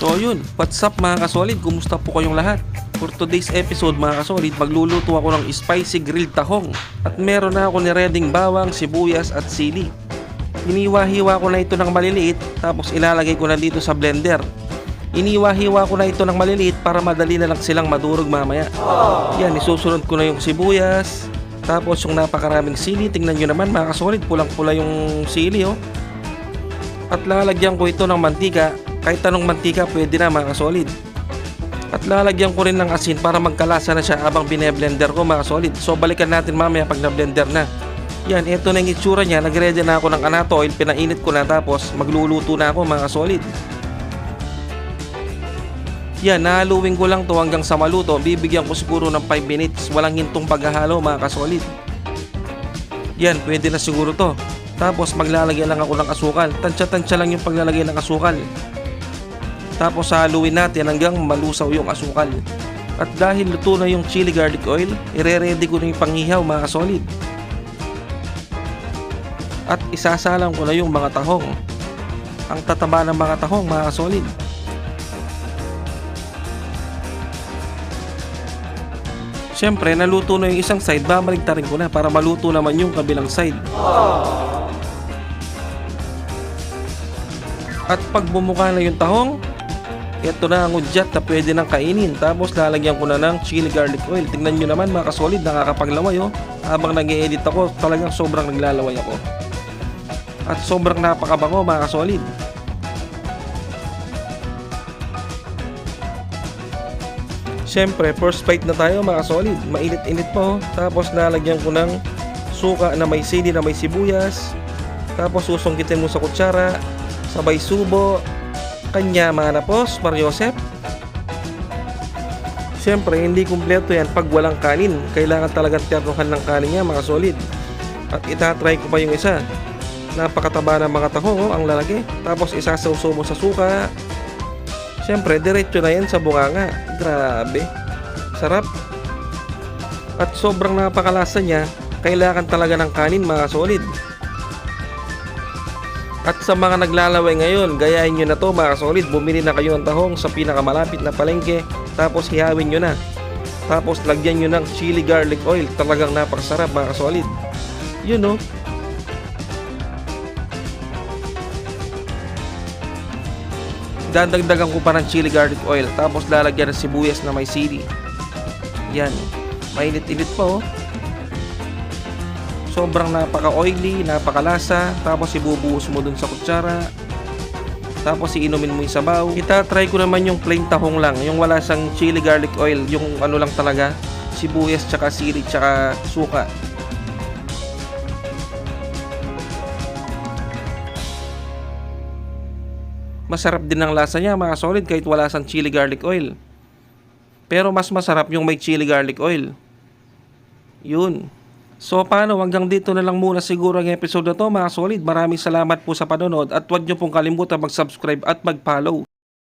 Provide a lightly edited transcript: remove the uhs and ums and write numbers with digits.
So yun, what's up mga kasolid? Kumusta po kayong lahat? For today's episode mga kasolid, magluluto ako ng spicy grilled tahong. At meron na ako ni-readyng bawang, sibuyas at sili. Iniwa-hiwa ko na ito ng maliliit, tapos ilalagay ko na dito sa blender. Iniwa-hiwa ko na ito ng maliliit para madali na lang silang madurog mamaya. Yan, isusunod ko na yung sibuyas, tapos yung napakaraming sili. Tingnan nyo naman mga kasolid, pulang-pula yung sili oh. At lalagyan ko ito ng mantika. Kahit anong mantika pwede na mga kasolid. At lalagyan ko rin ng asin para magkalasa na siya habang bine-blender ko mga kasolid. So balikan natin mamaya pag na-blender na. Yan, ito na yung itsura niya. Nag-ready na ako ng anato oil, pinainit ko na, tapos magluluto na ako mga kasolid. Yan, nahaluin ko lang to hanggang sa maluto. Bibigyan ko siguro ng 5 minutes. Walang hintong paghahalo mga kasolid. Yan, pwede na siguro to. Tapos maglalagay lang ako ng asukal. Tansya-tansya lang yung paglalagay ng asukal. Tapos haluin natin hanggang malusaw yung asukal. At dahil luto na yung chili garlic oil, ire-ready ko na yung panghihaw mga kasolid. At isasalang ko na yung mga tahong. Ang tataba ng mga tahong mga kasolid. Siyempre naluto na yung isang side, babaligtarin ko na para maluto naman yung kabilang side. At pag bumuka na yung tahong, ito na ang udyat na pwede nang kainin. Tapos lalagyan ko na ng chili garlic oil. Tingnan nyo naman mga kasolid, nakakapaglaway oh. Habang nag-e-edit ako, talagang sobrang naglalaway ako. At sobrang napakabango mga kasolid. Siyempre, first bite na tayo mga kasolid. Mainit-init pa oh. Tapos lalagyan ko ng suka na may sili na may sibuyas. Tapos susungkitin mo sa kutsara. Sabay subo, kanya manapos, Mariosep. Siyempre, hindi kumpleto yan pag walang kanin. Kailangan talagang ternuhan ng kanin niya mga solid. At itatry ko pa yung isa. Napakataba ng mga tahong oh, ang lalaki. Tapos isasawsaw mo sa suka. Siyempre, diretso na yan sa bunganga. Grabe, sarap. At sobrang napakalasa niya. Kailangan talaga ng kanin mga solid. At sa mga naglalaway ngayon, gayahin nyo na to mga kasolid. Bumili na kayo ng tahong sa pinakamalapit na palengke. Tapos hihawin nyo na. Tapos lagyan nyo ng chili garlic oil. Talagang napakasarap mga kasolid. Yun oh. Dadagdagan ko pa ng chili garlic oil. Tapos lalagyan ng sibuyas na may sili. Yan. Mainit-init pa oh. Sobrang napaka-oily, napakalasa. Tapos ibubuhos mo dun sa kutsara. Tapos iinumin mo yung sabaw. Itatry ko naman yung plain tahong lang. Yung wala sang chili garlic oil. Yung ano lang talaga. Sibuyas, tsaka sili, tsaka suka. Masarap din ang lasa niya mga solid kahit wala sang chili garlic oil. Pero mas masarap yung may chili garlic oil. Yun. So paano, hanggang dito na lang muna siguro ang episode na to mga solid. Maraming salamat po sa panonood at huwag nyo pong kalimutan mag-subscribe at mag-follow.